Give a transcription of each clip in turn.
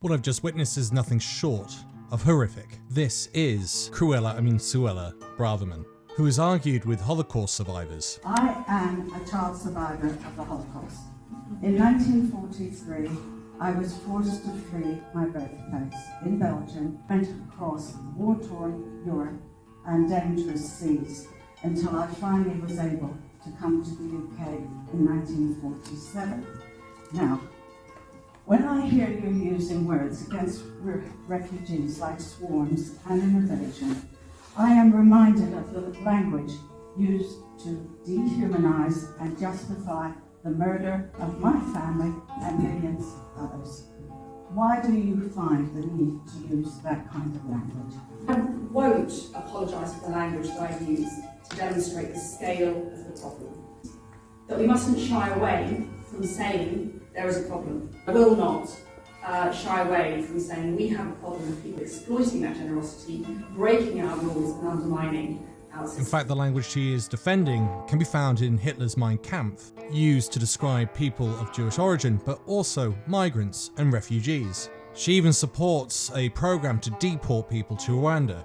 What I've just witnessed is nothing short of horrific. This is Suella Braverman, who has argued with Holocaust survivors. I am a child survivor of the Holocaust. In 1943, I was forced to flee my birthplace in Belgium, went across war-torn Europe and dangerous seas until I finally was able to come to the UK in 1947. Now, when I hear you using words against refugees like swarms and an invasion, I am reminded of the language used to dehumanize and justify the murder of my family and millions of others. Why do you find the need to use that kind of language? I won't apologise for the language that I use to demonstrate the scale of the problem. That we mustn't shy away from saying there is a problem. I will not shy away from saying we have a problem with people exploiting that generosity, breaking our rules and undermining our system. In fact, the language she is defending can be found in Hitler's Mein Kampf, used to describe people of Jewish origin, but also migrants and refugees. She even supports a program to deport people to Rwanda,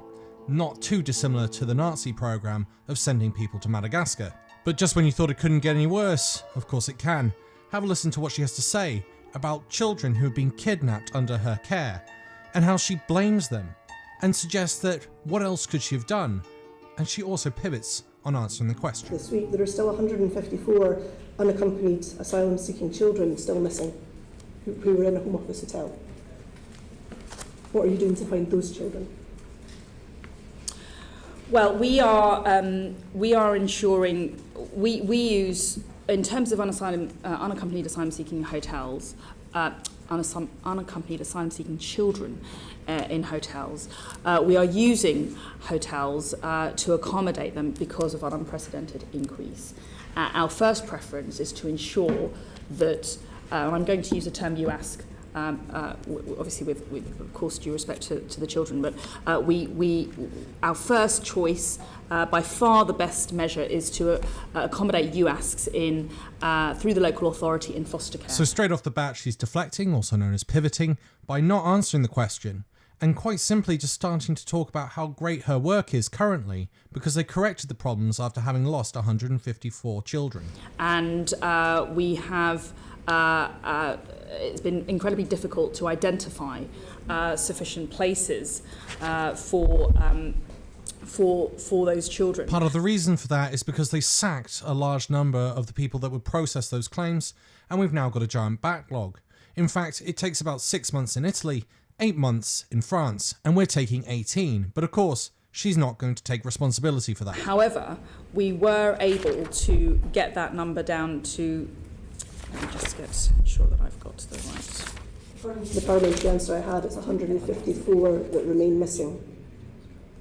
not too dissimilar to the Nazi program of sending people to Madagascar. But just when you thought it couldn't get any worse, of course it can. Have a listen to what she has to say about children who have been kidnapped under her care, and how she blames them, and suggests that what else could she have done? And she also pivots on answering the question. This week there are still 154 unaccompanied asylum-seeking children still missing who were in a Home Office hotel. What are you doing to find those children? Well, we are ensuring we use, in terms of unaccompanied asylum-seeking hotels, unaccompanied asylum-seeking children in hotels, we are using hotels to accommodate them because of an unprecedented increase. Our first preference is to ensure that, and I'm going to use a term you ask, obviously with of course due respect to the children, but our first choice, by far the best measure, is to accommodate UASCs in through the local authority in foster care. So straight off the bat, she's deflecting, also known as pivoting, by not answering the question, and quite simply just starting to talk about how great her work is currently, because they corrected the problems after having lost 154 children. And we have it's been incredibly difficult to identify sufficient places for those children. Part of the reason for that is because they sacked a large number of the people that would process those claims, and we've now got a giant backlog. In fact, it takes about 6 months in Italy, 8 months in France, and we're taking 18. But of course, she's not going to take responsibility for that. However, we were able to get that number down to, let me just get sure that I've got the right. According to the parliamentary answer I had, it's 154 that remain missing.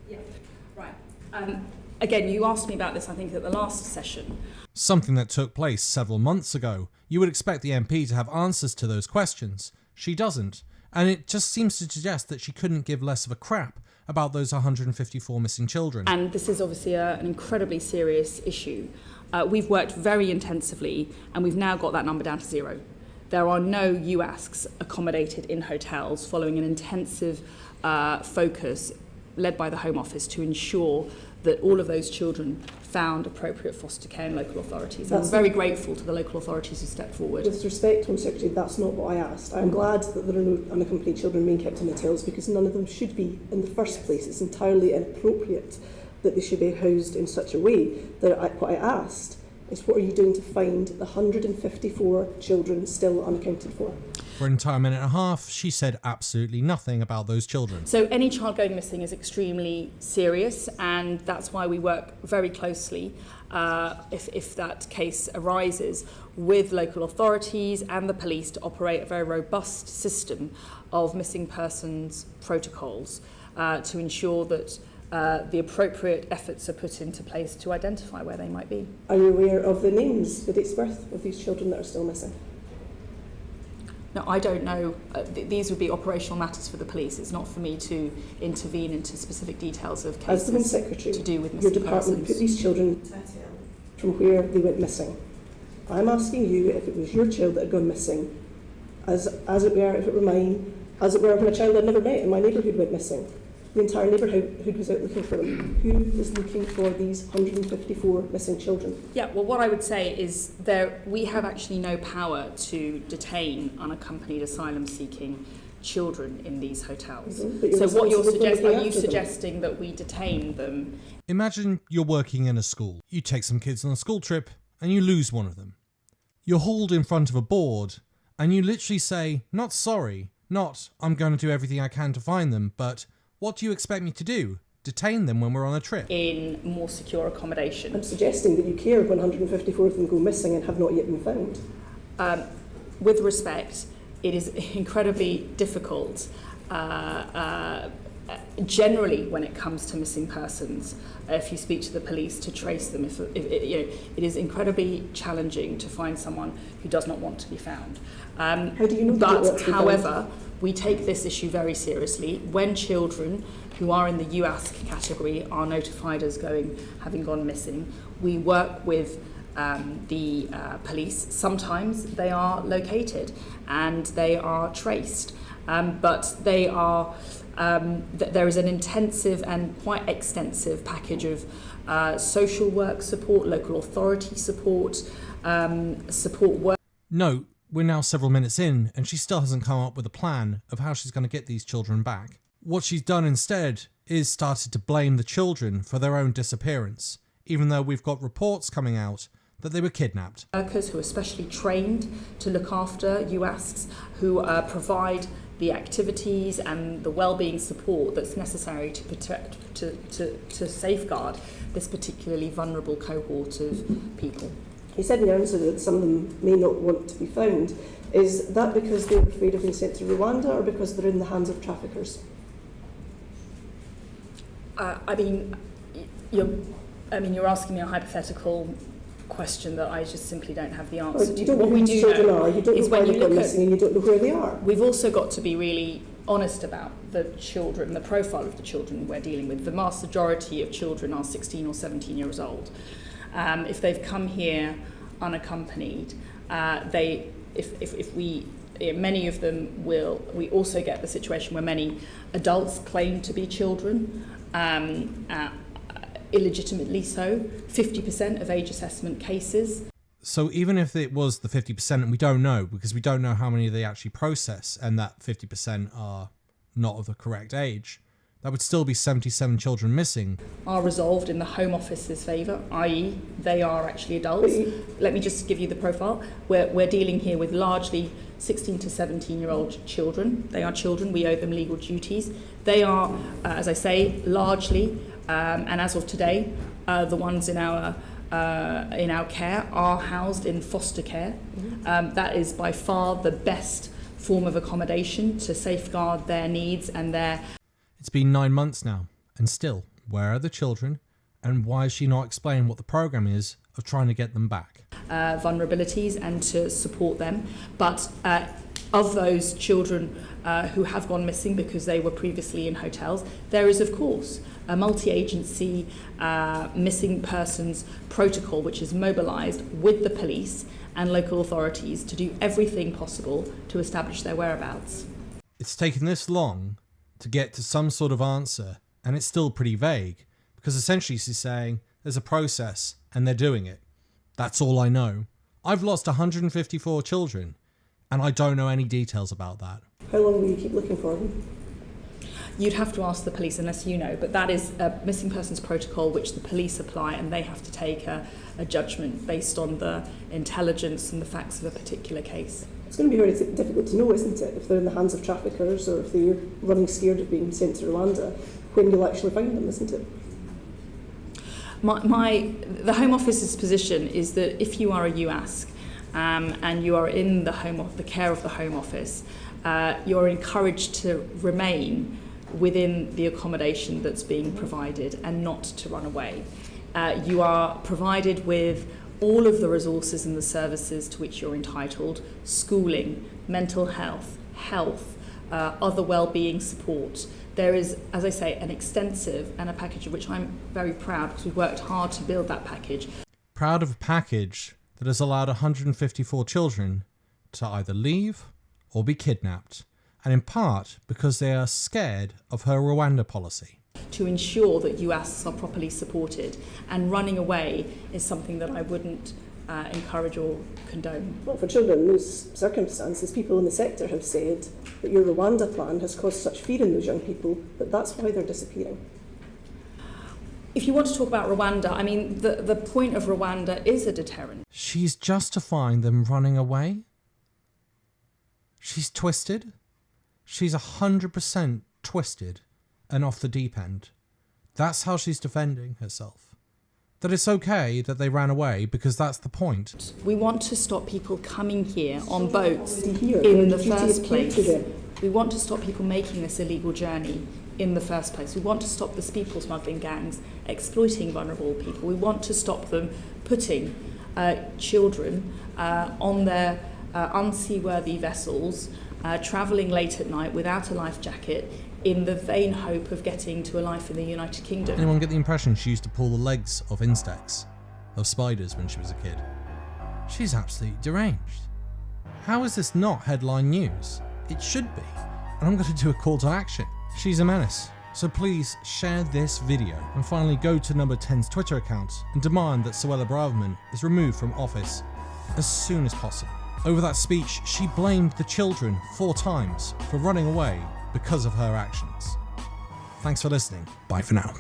Yeah, right. Again, you asked me about this, I think, at the last session. Something that took place several months ago. You would expect the MP to have answers to those questions. She doesn't. And it just seems to suggest that she couldn't give less of a crap about those 154 missing children. And this is obviously an incredibly serious issue. We've worked very intensively, and we've now got that number down to 0. There are no UASCs accommodated in hotels, following an intensive focus led by the Home Office to ensure that all of those children found appropriate foster care in local authorities. I'm very grateful to the local authorities who stepped forward. With respect, Home Secretary, that's not what I asked. I'm glad that there are no unaccompanied children being kept in hotels, because none of them should be in the first place. It's entirely inappropriate that they should be housed in such a way. What I asked is, what are you doing to find the 154 children still unaccounted for? For an entire minute and a half, she said absolutely nothing about those children. So any child going missing is extremely serious, and that's why we work very closely, if that case arises, with local authorities and the police to operate a very robust system of missing persons protocols to ensure that the appropriate efforts are put into place to identify where they might be. Are you aware of the names, the dates of birth of these children that are still missing? No, I don't know. These would be operational matters for the police. It's not for me to intervene into specific details of cases. As the Home Secretary, to do with your missing department persons. put these children from where they went missing. I'm asking you, if it was your child that had gone missing, as it were, if it were mine, as it were, when a child I'd never met in my neighbourhood went missing. The entire neighbourhood was out looking for them. Who is looking for these 154 missing children? Yeah, well, what I would say is we have actually no power to detain unaccompanied asylum-seeking children in these hotels. Mm-hmm. So what you're suggesting, are you suggesting that we detain them? Imagine you're working in a school. You take some kids on a school trip and you lose one of them. You're hauled in front of a board and you literally say, not sorry, not I'm going to do everything I can to find them, but what do you expect me to do? Detain them when we're on a trip? In more secure accommodation. I'm suggesting that you care when 154 of them go missing and have not yet been found. With respect, it is incredibly difficult, generally when it comes to missing persons, if you speak to the police, to trace them. It is incredibly challenging to find someone who does not want to be found. How do you know But, however, we take this issue very seriously. When children who are in the UASC category are notified as having gone missing, we work with the police. Sometimes they are located and they are traced, but they are there is an intensive and quite extensive package of social work support, local authority support, support work. No, we're now several minutes in and she still hasn't come up with a plan of how she's going to get these children back. What she's done instead is started to blame the children for their own disappearance, even though we've got reports coming out that they were kidnapped. Workers who are specially trained to look after UASCs, who provide the activities and the well-being support that's necessary to protect, to safeguard this particularly vulnerable cohort of people. You said in your answer that some of them may not want to be found. Is that because they're afraid of being sent to Rwanda or because they're in the hands of traffickers? You're asking me a hypothetical question that I just simply don't have the answer to. You don't know who these children are, you don't know why they've gone missing and you don't know where they are. We've also got to be really honest about the children, the profile of the children we're dealing with. The vast majority of children are 16 or 17 years old. If they've come here unaccompanied, many of them will. We also get the situation where many adults claim to be children, illegitimately so. 50% of age assessment cases. So even if it was the 50%, and we don't know, because we don't know how many they actually process, and that 50% are not of the correct age, that would still be 77 children missing. Are resolved in the Home Office's favour, i.e. they are actually adults. Let me just give you the profile. We're dealing here with largely 16 to 17-year-old children. They are children, we owe them legal duties. They are, as I say, largely, and as of today, the ones in our care are housed in foster care. That is by far the best form of accommodation to safeguard their needs and their... It's been 9 months now, and still, where are the children, and why is she not explaining what the programme is of trying to get them back? Vulnerabilities and to support them. But of those children who have gone missing because they were previously in hotels, there is, of course, a multi-agency missing persons protocol which is mobilised with the police and local authorities to do everything possible to establish their whereabouts. It's taken this long to get to some sort of answer, and it's still pretty vague, because essentially she's saying there's a process and they're doing it. That's all I know. I've lost 154 children, and I don't know any details about that. How long will you keep looking for them? You'd have to ask the police unless you know, but that is a missing persons protocol which the police apply, and they have to take a judgment based on the intelligence and the facts of a particular case. It's going to be very difficult to know, isn't it, if they're in the hands of traffickers or if they're running scared of being sent to Rwanda, when you'll actually find them, isn't it? The Home Office's position is that if you are a UASC and you are in the care of the Home Office, you're encouraged to remain within the accommodation that's being provided and not to run away. You are provided with all of the resources and the services to which you're entitled: schooling, mental health, other well-being support. There is, as I say, an extensive and a package of which I'm very proud, because we've worked hard to build that package. Proud of a package that has allowed 154 children to either leave or be kidnapped. and in part because they are scared of her Rwanda policy. To ensure that UASs are properly supported, and running away is something that I wouldn't encourage or condone. Well, for children in those circumstances, people in the sector have said that your Rwanda plan has caused such fear in those young people that that's why they're disappearing. If you want to talk about Rwanda, I mean, the point of Rwanda is a deterrent. She's justifying them running away? She's twisted? She's 100% twisted and off the deep end. That's how she's defending herself. That it's okay that they ran away because that's the point. We want to stop people coming here on boats Here, in the duty first of care place. to them. We want to stop people making this illegal journey in the first place. We want to stop the people smuggling gangs exploiting vulnerable people. We want to stop them putting children on their unseaworthy vessels, travelling late at night without a life jacket, in the vain hope of getting to a life in the United Kingdom. Anyone get the impression she used to pull the legs of insects, of spiders when she was a kid? She's absolutely deranged. How is this not headline news? It should be. And I'm going to do a call to action. She's a menace. So please share this video and finally go to Number 10's Twitter account and demand that Suella Braverman is removed from office as soon as possible. Over that speech, she blamed the children 4 times for running away because of her actions. Thanks for listening. Bye for now.